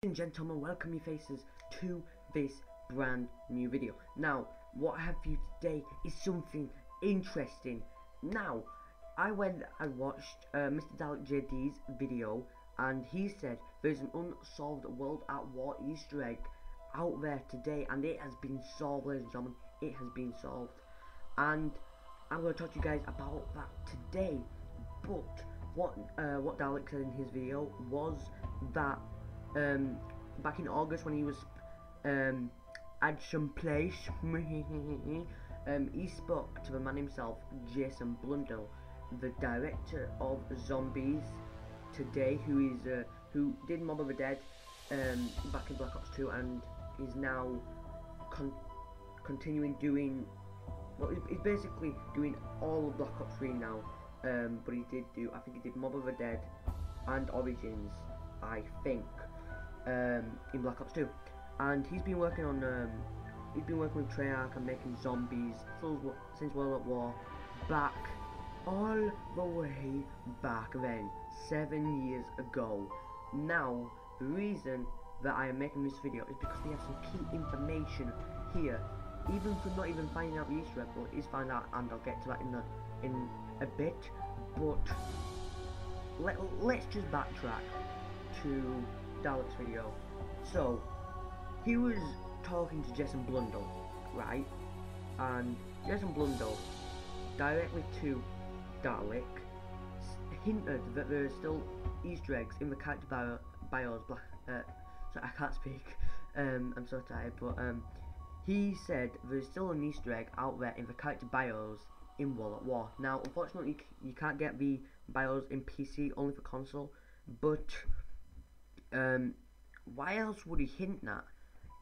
Ladies and gentlemen, welcome you faces to this brand new video. Now, what I have for you today is something interesting. Now, I watched Mr. Dalek JD's video, and he said there's an unsolved World at War Easter egg out there today, and it has been solved, ladies and gentlemen. It has been solved, and I'm going to talk to you guys about that today. But what Dalek said in his video was that back in August when he was at some place he spoke to the man himself, Jason Blundell, the director of Zombies Today, who did Mob of the Dead back in Black Ops 2 and is now continuing doing, well, he's basically doing all of Black Ops 3 now, but I think he did Mob of the Dead and Origins, I think, in Black Ops 2, and he's been working on with Treyarch and making zombies since World at War, back all the way back then, 7 years ago. Now, the reason that I am making this video is because we have some key information here, even for not even finding out the Easter egg, but is found out, and I'll get to that in a bit. But let's just backtrack to Dalek's video. So he was talking to Jason Blundell, right? And Jason Blundell directly to Dalek hinted that there are still Easter eggs in the character bios. So I can't speak. I'm so tired. But he said there's still an Easter egg out there in the character bios in World at War. Now, unfortunately, you can't get the bios in PC, only for console. But why else would he hint that?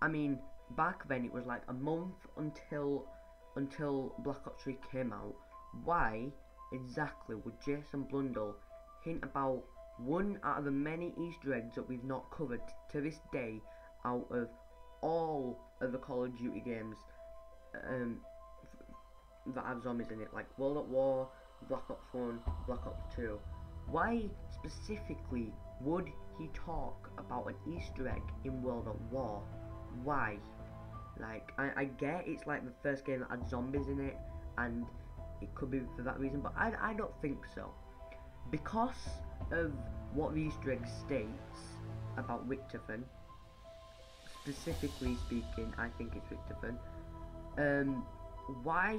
I mean, back then it was like a month until Black Ops 3 came out. Why exactly would Jason Blundell hint about one out of the many Easter eggs that we've not covered to this day out of all of the Call of Duty games that have zombies in it, like World at War, Black Ops 1, Black Ops 2? Why specifically would he talk about an Easter egg in World at War? Why? Like, I get it's like the first game that had zombies in it, and it could be for that reason, but I don't think so. Because of what the Easter egg states about Richtofen, specifically speaking, I think it's Richtofen. Why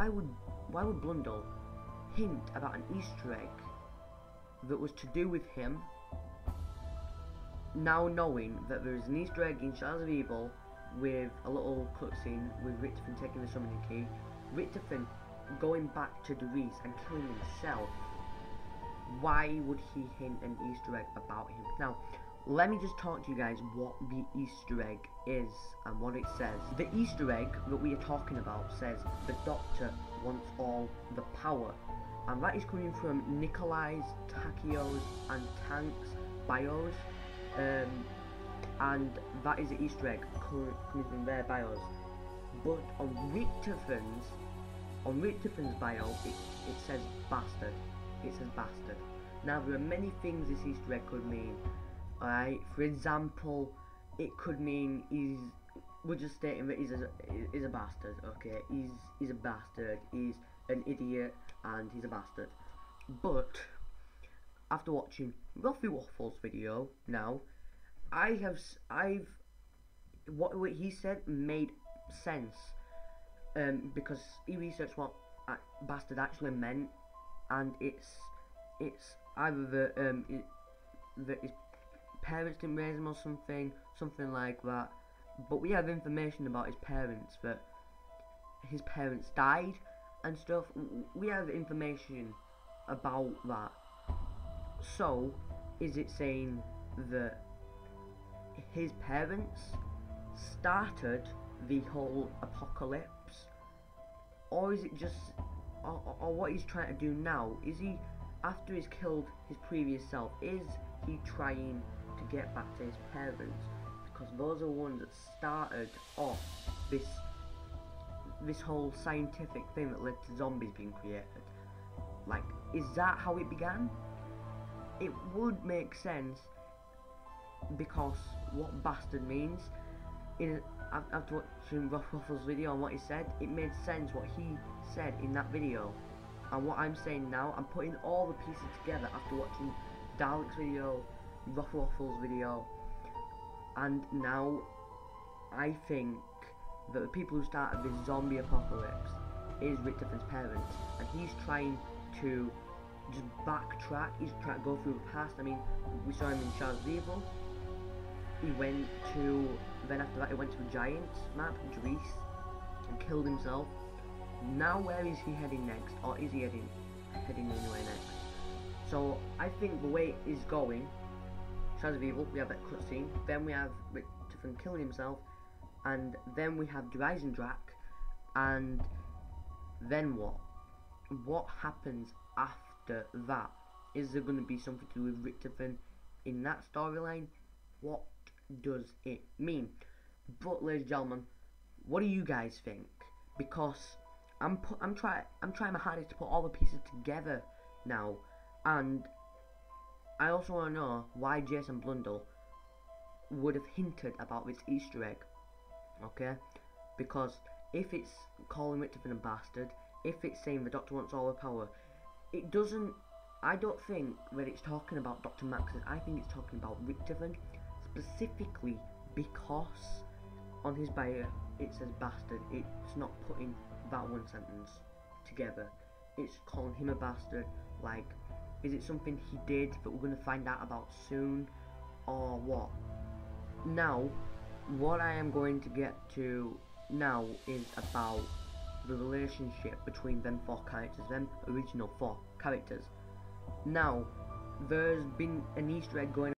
would Blundell hint about an Easter egg that was to do with him, now knowing that there is an Easter egg in Shadows of Evil with a little cutscene with Richtofen taking the summoning key, Richtofen going back to Dries and killing himself? Why would he hint an Easter egg about him? Now, let me just talk to you guys what the Easter egg is and what it says. The Easter egg that we are talking about says the Doctor wants all the power, and that is coming from Nikolai's, Takio's and Tank's bios, and that is the Easter egg coming from their bios. But on Richtofen's bio, it says bastard. It says bastard. Now, there are many things this Easter egg could mean. Alright, for example, it could mean we're just stating that he's a bastard. Okay, he's a bastard. He's an idiot, and he's a bastard. But after watching Ruffy Waffle's video, now what he said made sense, because he researched what bastard actually meant, and it's either that his parents didn't raise him or something like that. But we have information about his parents, that his parents died and stuff. We have information about that. So, is it saying that his parents started the whole apocalypse, or is it just, or what he's trying to do now? Is he, after he's killed his previous self, is he trying to get back to his parents? Because those are the ones that started off this whole scientific thing that led to zombies being created. Like, is that how it began? It would make sense because what bastard means, after watching Ruffles' video and what he said, it made sense what he said in that video. And what I'm saying now, I'm putting all the pieces together after watching Dalek's video, Ruffles' video, and now I think that the people who started this zombie apocalypse is Richtofer's parents, and he's trying to just backtrack, he's trying to go through the past. I mean, we saw him in Shadows of Evil. He went to, then after that he went to the Giants map, Greece, and killed himself. Now where is he heading next, or is he heading anywhere next? So I think the way it is going, Shadows of Evil, we have that cutscene, then we have Richtofer killing himself, and then we have Drak, and then what? What happens after that? Is there going to be something to do with Richtofer in that storyline? What does it mean? But ladies and gentlemen, what do you guys think? Because I'm trying my hardest to put all the pieces together now, and I also want to know why Jason Blundell would have hinted about this Easter egg. Okay, because if it's calling Richtofer a bastard, if it's saying the Doctor wants all the power, it doesn't. I don't think that it's talking about Dr. Maxis. I think it's talking about Richtofer specifically, because on his bio it says bastard. It's not putting that one sentence together. It's calling him a bastard. Like, is it something he did that we're going to find out about soon, or what? Now, what I am going to get to now is about the relationship between them four characters, them original four characters. Now, there's been an Easter egg going